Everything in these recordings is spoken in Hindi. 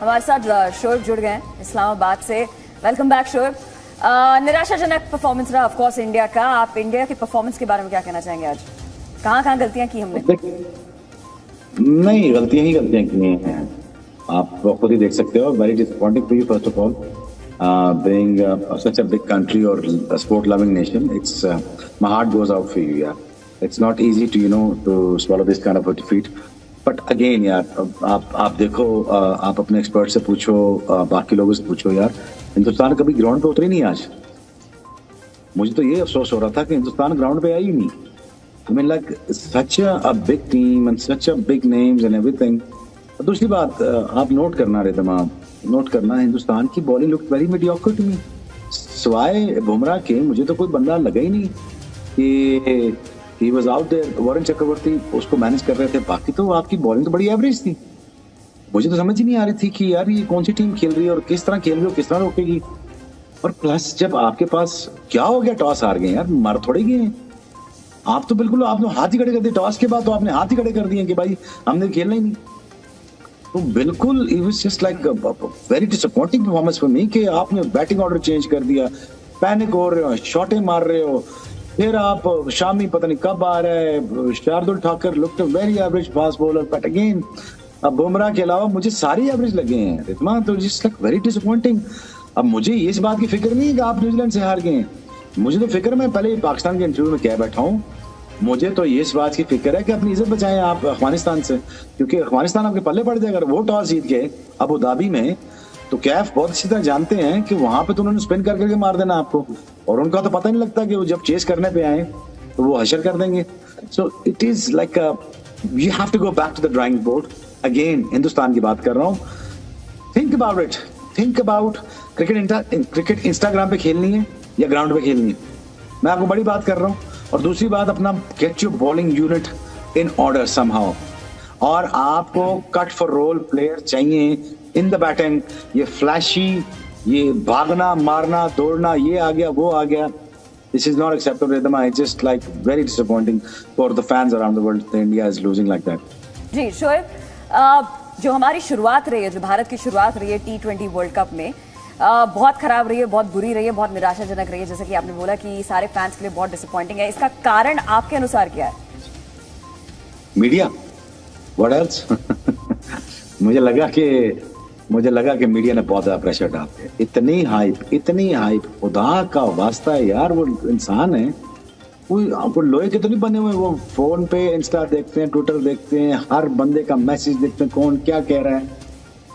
हमारे साथ शोएब जुड़ गए हैं इस्लामाबाद से। Welcome back Shoaib. निराशाजनक परफॉर्मेंस रहा ऑफ कोर्स इंडिया का। आप इंडिया की परफॉर्मेंस के बारे में क्या कहना चाहेंगे? आज कहाँ गलतियां की हमने? नहीं, गलतियां की हैं। आप खुद ही देख सकते हो। Very disappointing for you first of all, being such a big country or a sport loving nation. It's my heart goes out for you. Yeah, it's not easy to to swallow this kind of a defeat. But again यार, आप देखो, आप अपने एक्सपर्ट से पूछो, बाकी लोगों से पूछो यार, हिंदुस्तान कभी ग्राउंड पे उतरी नहीं आज। मुझे तो ये अफसोस हो रहा था कि हिंदुस्तान ग्राउंड पे आई ही नहीं। I mean like such a big team and such a big names and everything. दूसरी बात, आप नोट करना नोट करना, हिंदुस्तान की bowling look very mediocre to me. सिवाय बुमराह के मुझे तो कोई बंदा लगा ही नहीं कि he was out there. Varun Chakravarthy उसको मैनेज कर रहे थे, बाकी तो आपकी बॉलिंग तो बड़ी एवरेज थी। मुझे तो समझ ही नहीं आ रही थी कि यार ये कौन सी टीम खेल रही है और किस तरह खेल रही है और किस तरह रोकेगी। और प्लस जब आपके पास क्या हो गया, टॉस हार गए यार, मर थोड़े गए। आप तो बिल्कुल आपने हाथ ही खड़े कर दिए टॉस के बाद, तो आपने हाथ ही खड़े कर दिए कि भाई हमने खेलना ही नहीं। तो बिल्कुल it was just like very disappointing performance for me कि आपने बैटिंग ऑर्डर चेंज कर दिया, पैनिक हो रहे हो, शॉटें मार रहे हो, फिर आप शामी पता नहीं कब आ रहा है। Shardul Thakur looked a very average fast bowler, but again अब बुमराह के अलावा मुझे सारे एवरेज लगे हैं रितमा, तो जस्ट लाइक वेरी डिसअपॉइंटिंग। अब मुझे इस बात की फिक्र नहीं है कि आप न्यूजीलैंड से हार गए, मुझे तो फिक्र, मैं पहले पाकिस्तान के इंटरव्यू में कह बैठा हूँ, मुझे तो ये इस बात की फिक्र है कि अपनी इज्जत बचाएं आप अफगानिस्तान से, क्योंकि अफगानिस्तान आपके पल्ले पड़ जाएगा। अगर वो टॉस जीत गए अबू धाबी में, तो कैफ बहुत अच्छी तरह जानते हैं कि वहां पे तो उन्होंने स्पिन कर करके मार देना आपको, और उनका तो पता नहीं लगता कि वो जब चेस करने पे आए तो वो हशर कर देंगे। So it is like you have to go back to the drawing board again. Hindustan की बात कर रहा हूँ। Think about it, think about cricket Instagram पे खेलनी है या ग्राउंड पे खेलनी है, मैं आपको बड़ी बात कर रहा हूँ। और दूसरी बात, अपना get your bowling unit in order somehow, और आपको कट फॉर रोल प्लेयर चाहिए इन द बैटिंग। ये फ्लैशी, ये भागना मारना दौड़ना, ये आ गया वो आ गया, this is not acceptable rhythm. I just like very disappointing for the fans around the world that India is losing like that. जी शोएब, जो हमारी शुरुआत रही है, जो भारत की शुरुआत रही है T20 वर्ल्ड कप में, बहुत खराब रही है, बहुत बुरी रही है, बहुत निराशाजनक रही है, जैसे कि आपने बोला कि सारे फैंस के लिए बहुत डिसअपॉइंटिंग है। इसका कारण आपके अनुसार क्या है? Media, what else? मुझे लगा कि मीडिया ने बहुत ज्यादा प्रेशर डाल दिया। इतनी हाइप, खुदा का वास्ता है यार, वो इंसान है, वो लोहे के तो नहीं बने हुए। वो फोन पे इंस्टा देखते हैं, ट्विटर देखते हैं, हर बंदे का मैसेज देखते हैं, कौन क्या कह रहा है।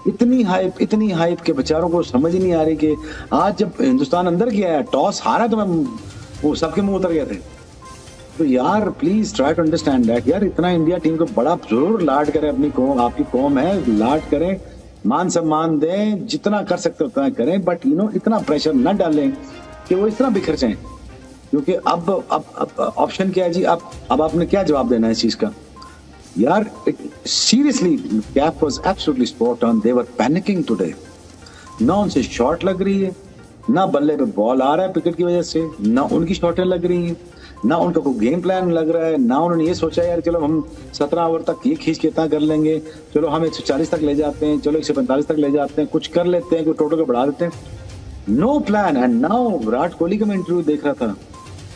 इतनी हाइप के बेचारों को समझ ही नहीं आ रही कि आज जब हिंदुस्तान अंदर गया है, टॉस हारा, तो वो सबके मुंह उतर गए थे। तो यार please try to understand that यार, इतना इंडिया टीम को बड़ा जरूर लाड करें, अपनी कौम, आपकी कौम है, लाड करें, मान सम्मान दें, जितना कर सकते उतना करें, बट इतना प्रेशर न डालें कि वो इस तरह बिखर जाएं। क्योंकि अब ऑप्शन क्या है जी? अब आपने क्या जवाब देना है इस चीज का? यार seriously, cap was absolutely spot on. They were panicking today. ना उनसे शॉट लग रही है, ना बल्ले पे बॉल आ रहा है विकेट की वजह से, ना उनकी शॉटें लग रही हैं, ना उनका कोई गेम प्लान लग रहा है, ना उन्होंने ये सोचा यार चलो हम 17 ओवर तक ये खींच के इतना कर लेंगे, चलो हम 140 तक ले जाते हैं, चलो 145 तक ले जाते हैं, कुछ कर लेते हैं, कोई टोटल को बढ़ा देते हैं। No plan. And now Virat Kohli का मैं इंटरव्यू देख रहा था,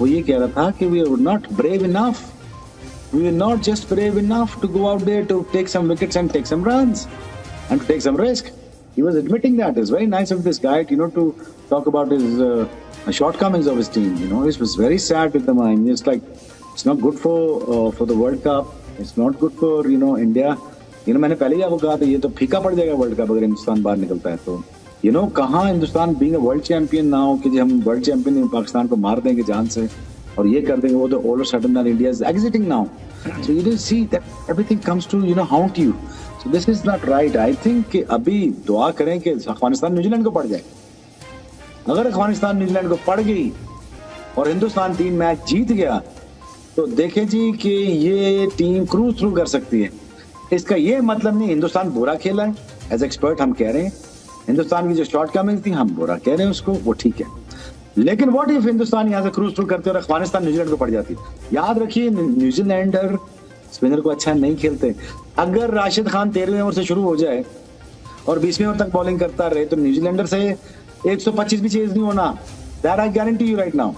वो ये कह रहा था कि we are not brave enough, we were not just brave enough to go out there to take some wickets and take some runs and to take some risk. He was admitting that. It's very nice of this guy, to talk about his shortcomings of his team. It was very sad with the mind. It's like it's not good for the World Cup. It's not good for India. मैंने पहले ही आपको कहा था, ये तो फीका पड़ जाएगा वर्ल्ड कप अगर हिंदुस्तान बाहर निकलता है तो। कहाँ Hindustan being a world champion ना हो कि हम वर्ल्ड चैंपियन पाकिस्तान को मार देंगे जान से और ये कर देंगे, वो तो all of sudden India is exiting now. So you didn't see that everything comes to haunt you. So this is not right. I think कि अभी दुआ करें कि अफगानिस्तान न्यूजीलैंड को पड़ जाए। अगर अफगानिस्तान न्यूजीलैंड को पड़ गई और हिंदुस्तान 3 मैच जीत गया, तो देखें जी कि ये टीम क्रूज थ्रू कर सकती है। इसका ये मतलब नहीं हिंदुस्तान बुरा खेला है, एज एक्सपर्ट हम कह रहे हैं हिंदुस्तान की जो शॉर्ट कमिंग थी हम बुरा कह रहे हैं उसको, वो ठीक है। लेकिन व्हाट इफ हिंदुस्तान यहाँ से क्रूज थ्रू करते और अफगानिस्तान न्यूजीलैंड को पड़ जाती? याद रखिए, न्यूजीलैंडर स्पिनर को अच्छा नहीं खेलते। अगर राशिद खान 13वें ओवर से शुरू हो जाए और 20वें ओवर तक बॉलिंग करता रहे तो न्यूजीलैंडर से 125 भी चेज नहीं होना, that I guarantee you right now.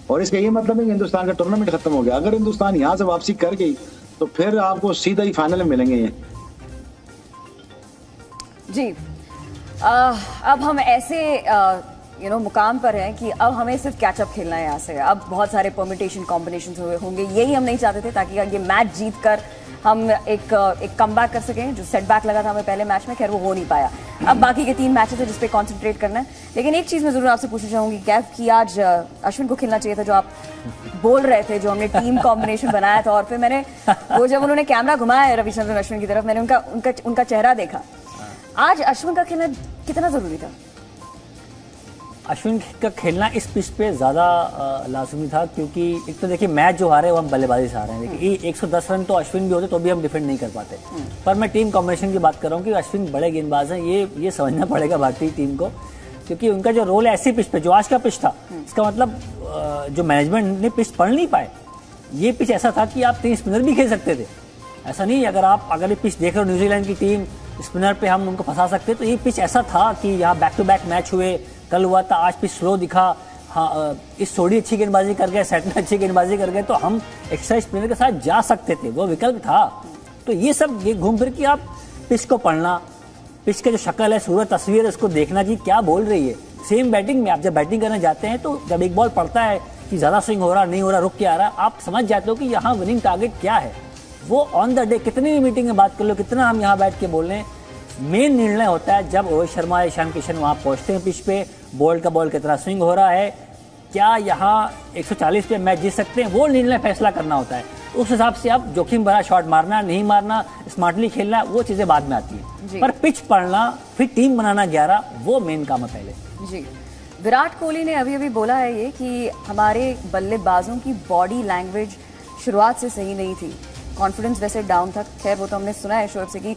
और इसका ये मतलब है कि हिंदुस्तान का टूर्नामेंट खत्म हो गया। अगर हिंदुस्तान यहाँ से वापसी कर गई तो फिर आपको सीधा ही फाइनल में मिलेंगे ये। जी अब हम ऐसे मुकाम पर हैं कि अब हमें सिर्फ कैचअप खेलना है यहाँ से। अब बहुत सारे परमिटेशन कॉम्बिनेशन होंगे, यही हम नहीं चाहते थे, ताकि ये मैच जीत कर हम एक कमबैक कर सकें। जो सेटबैक लगा था हमें पहले मैच में, खैर वो हो नहीं पाया। अब बाकी के 3 मैचेस है जिस पे कंसंट्रेट करना है। लेकिन एक चीज़ मैं जरूर आपसे पूछना चाहूंगी कैफ कि आज अश्विन को खेलना चाहिए था, जो आप बोल रहे थे, जो हमने टीम कॉम्बिनेशन बनाया था। और फिर मैंने वो जब उन्होंने कैमरा घुमाया रविचंद्रन अश्विन की तरफ, मैंने उनका चेहरा देखा। आज अश्विन का खेलना कितना जरूरी था? अश्विन का खेलना इस पिच पे ज़्यादा लाजमी था, क्योंकि एक तो देखिए मैच जो हारे वो हम बल्लेबाजी से हारे हैं। देखिए 110 रन तो अश्विन भी होते तो भी हम डिफेंड नहीं कर पाते। पर मैं टीम कॉम्बिनेशन की बात कर रहा हूँ कि अश्विन बड़े गेंदबाज हैं, ये समझना पड़ेगा भारतीय टीम को, क्योंकि उनका जो रोल है ऐसी पिच पे, जो आज का पिच था, इसका मतलब जो मैनेजमेंट ने पिच पढ़ नहीं पाए। ये पिच ऐसा था कि आप 3 स्पिनर भी खेल सकते थे। ऐसा नहीं, अगर ये पिच देख रहे हो न्यूजीलैंड की टीम स्पिनर पे हम उनको फंसा सकते, तो ये पिच ऐसा था कि यहाँ बैक टू बैक मैच हुए, कल हुआ था, आज पिच स्लो दिखा। हाँ, इस सोडी अच्छी गेंदबाजी कर गए, सेटनर अच्छी गेंदबाजी कर गए, तो हम एक्स्ट्रा स्पिनर के साथ जा सकते थे, वो विकल्प था। तो ये घूम फिर के आप पिच को पढ़ना, पिच का जो शक्ल है, सूरत तस्वीर है, उसको देखना जी क्या बोल रही है। सेम बैटिंग में आप जब बैटिंग करने जाते हैं तो जब एक बॉल पड़ता है कि ज़्यादा स्विंग हो रहा नहीं हो रहा, रुक के आ रहा, आप समझ जाते हो कि यहाँ विनिंग टारगेट क्या है। वो ऑन द डे कितनी भी मीटिंग में बात कर लो, कितना हम यहाँ बैठ के बोल रहे हैं, मेन निर्णय होता है जब रोहित शर्मा, ईशान किशन वहाँ पहुँचते हैं पिच पे, बॉल का बॉल कितना स्विंग हो रहा है, क्या यहाँ 140 पे मैच जीत सकते हैं, वो निर्णय फैसला करना होता है। उस हिसाब से आप जोखिम भरा शॉट मारना, नहीं मारना, स्मार्टली खेलना, वो चीज़ें बाद में आती है। पर पिच पढ़ना, फिर टीम बनाना 11, वो मेन काम है पहले। जी, विराट कोहली ने अभी बोला है ये कि हमारे बल्लेबाजों की बॉडी लैंग्वेज शुरुआत से सही नहीं थी, कॉन्फिडेंस वैसे डाउन था। खैर वो तो हमने सुना है शोएब से कि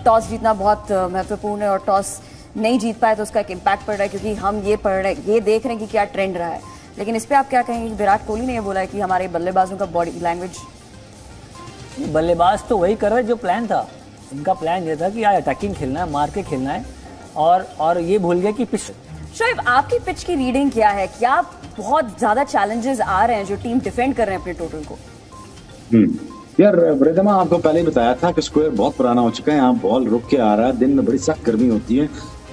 टॉस जीतना बहुत महत्वपूर्ण है, और टॉस नहीं जीत पाए तो उसका एक इम्पैक्ट पड़ रहा है, क्योंकि हम ये देख रहे हैं कि क्या ट्रेंड रहा है। लेकिन इस पे आप क्या कहेंगे? विराट कोहली ने ये बोला है कि हमारे बल्लेबाजों का बॉडी लैंग्वेज, बल्लेबाज तो वही कर रहे जो प्लान था। उनका प्लान ये था कि आज अटैकिंग खेलना है, मार के खेलना है, और ये भूल गया कि पिच। शोएब, आपकी पिच की रीडिंग क्या है? क्या बहुत ज्यादा चैलेंजेस आ रहे हैं जो टीम डिफेंड कर रहे हैं अपने टोटल को? यार रिदमा, आपको पहले ही बताया था कि स्क्वायर बहुत पुराना हो चुका है, यहाँ बॉल रुक के आ रहा है, दिन में बड़ी सख्त गर्मी होती है,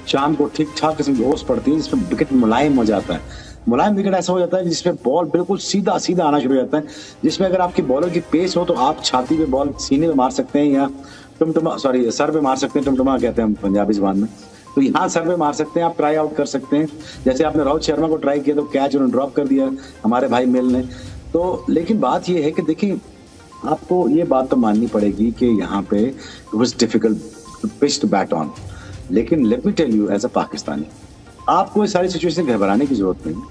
शाम को ठीक ठाक किस्म की ओस पड़ती है जिसमें विकेट मुलायम हो जाता है। मुलायम विकेट ऐसा हो जाता है जिसमें बॉल बिल्कुल सीधा आना शुरू हो जाता है, जिसमें अगर आपकी बॉलर की पेस हो तो आप छाती पे बॉल सीने में मार सकते हैं, या सर पे मार सकते हैं, टुमटुमा कहते हैं हम पंजाबी जुबान में। तो यहाँ सर पे मार सकते हैं, आप ट्राई आउट कर सकते हैं। जैसे आपने रोहित शर्मा को ट्राई किया तो कैच उन्होंने ड्रॉप कर दिया हमारे भाई मिल ने। तो लेकिन बात ये है कि देखिए, आपको ये बात तो माननी पड़ेगी कि यहाँ पे it was difficult pitch to bat on. लेकिन let me tell you, as a Pakistani, आपको ये सारी सिचुएशन घबराने की जरूरत नहीं।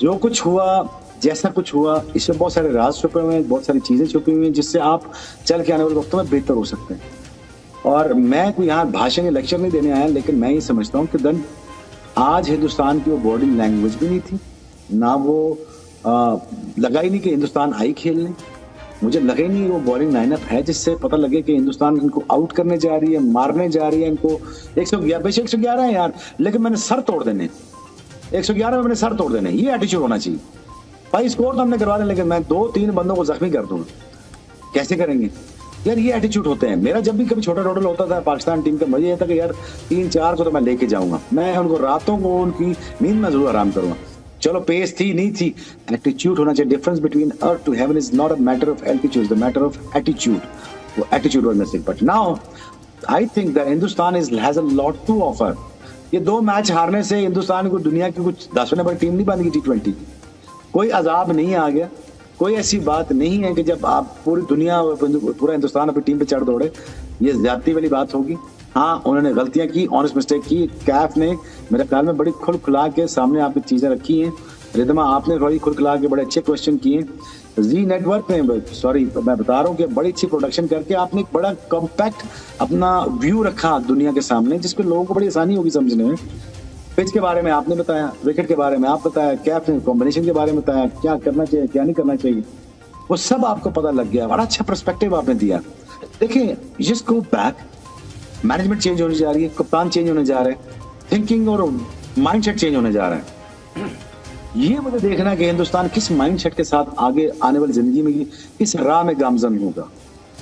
जो कुछ हुआ, जैसा कुछ हुआ, इसमें बहुत सारे राज छुपे हुए हैं, बहुत सारी चीजें छुपी हुई हैं जिससे आप चल के आने वाले वक्तों में बेहतर हो सकते हैं। और मैं कोई यहाँ भाषण या लेक्चर नहीं देने आया, लेकिन मैं ये समझता हूँ कि दिन आज हिंदुस्तान की वो बॉडी लैंग्वेज भी नहीं थी, ना वो लगा ही नहीं कि हिंदुस्तान आई खेलने। मुझे लगा ही नहीं वो बॉलिंग लाइनअप है जिससे पता लगे कि हिंदुस्तान इनको आउट करने जा रही है, मारने जा रही है इनको। 111 है यार, लेकिन मैंने सर तोड़ देने, 111 में मैंने सर तोड़ देने, ये एटीट्यूड होना चाहिए। भाई स्कोर तो हमने करवा दें, लेकिन मैं 2-3 बंदों को जख्मी कर दूंगा, कैसे करेंगे यार? ये एटीट्यूड होते हैं। मेरा जब भी कभी छोटा टोटल होता था पाकिस्तान टीम का, मुझे ये था कि यार 3-4 को तो मैं लेके जाऊंगा, मैं उनको रातों को उनकी नींद में जरूर आराम करूंगा। चलो पेस थी नहीं थी, एटीट्यूड होना चाहिए। Difference between earth to heaven is not a matter of altitude, the matter of attitude. वो attitude was missing, but now I think that Hindustan has a lot to offer. ये 2 मैच हारने से हिंदुस्तान को दुनिया की कुछ 10 नंबर टीम नहीं बन गई T20 की। कोई अजाब नहीं आ गया, कोई ऐसी बात नहीं है कि जब आप पूरी दुनिया, पूरा हिंदुस्तान अपनी टीम पे चढ़ दौड़े, ये ज्यादती वाली बात होगी। हाँ, उन्होंने गलतियां की, ऑनेस्ट मिस्टेक की। कैफ ने मेरे ख्याल में बड़ी खुल खुला के सामने आपकी चीजें रखी हैं। रिदमा, आपने बड़ी खुल खुला के बड़े अच्छे क्वेश्चन किए। जी नेटवर्क में, सॉरी मैं बता रहा हूँ कि बड़ी अच्छी प्रोडक्शन करके आपने एक बड़ा कॉम्पैक्ट अपना व्यू रखा दुनिया के सामने, जिसपे लोगों को बड़ी आसानी होगी समझने में। पिच के बारे में आपने बताया, विकेट के बारे में आप बताया, कैफ ने कॉम्बिनेशन के बारे में बताया, क्या करना चाहिए क्या नहीं करना चाहिए, वो सब आपको पता लग गया। बड़ा अच्छा पर्सपेक्टिव आपने दिया। देखिए, just go back management change होने जा रही है, कप्तान चेंज होने जा रहे हैं, थिंकिंग और माइंडसेट चेंज होने जा रहा है। ये मुझे देखना कि हिंदुस्तान किस माइंडसेट के साथ आगे आने वाली जिंदगी में किस राह में गामजन होगा,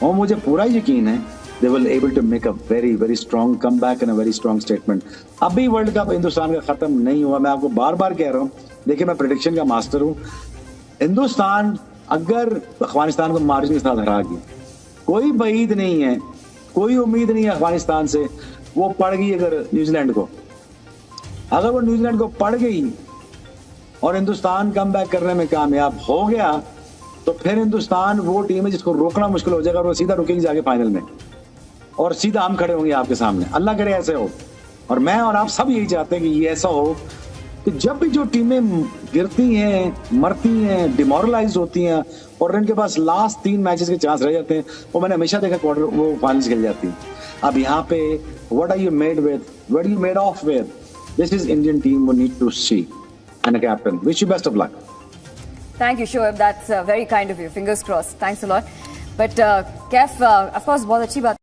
और मुझे पूरा यकीन है they will able to make a very very strong comeback and a very strong statement। अभी वर्ल्ड कप हिंदुस्तान का खत्म नहीं हुआ, मैं आपको बार बार कह रहा हूँ। देखिए, मैं प्रेडिक्शन का मास्टर हूँ। हिंदुस्तान अगर अफगानिस्तान को मार्जिन के साथ हरा गई, कोई बईद नहीं है, कोई उम्मीद नहीं है अफगानिस्तान से। वो पड़ गई अगर न्यूजीलैंड को, अगर वो न्यूजीलैंड को पड़ गई और हिंदुस्तान कमबैक करने में कामयाब हो गया, तो फिर हिंदुस्तान वो टीम है जिसको रोकना मुश्किल हो जाएगा और वो सीधा रुकेगी जाके फाइनल में, और सीधा हम खड़े होंगे आपके सामने। अल्लाह करे ऐसे हो, और मैं और आप सब यही चाहते हैं कि ये ऐसा हो कि जब भी जो टीमें गिरती हैं, मरती हैं, डिमोरलाइज होती हैं और इनके पास लास्ट 3 मैचेस के चांस रह जाते हैं, वो मैंने हमेशा देखा क्वार्टर वो फाइनल्स खेल जाती हैं। अब यहाँ पे what are you made with, what are you made of with? This is Indian team we need to see, and a captain, wish you best of luck. Thank you, Shoaib. That's very kind of you. Fingers crossed. Thanks a lot. But Kef, of course, बहुत अच्छी बात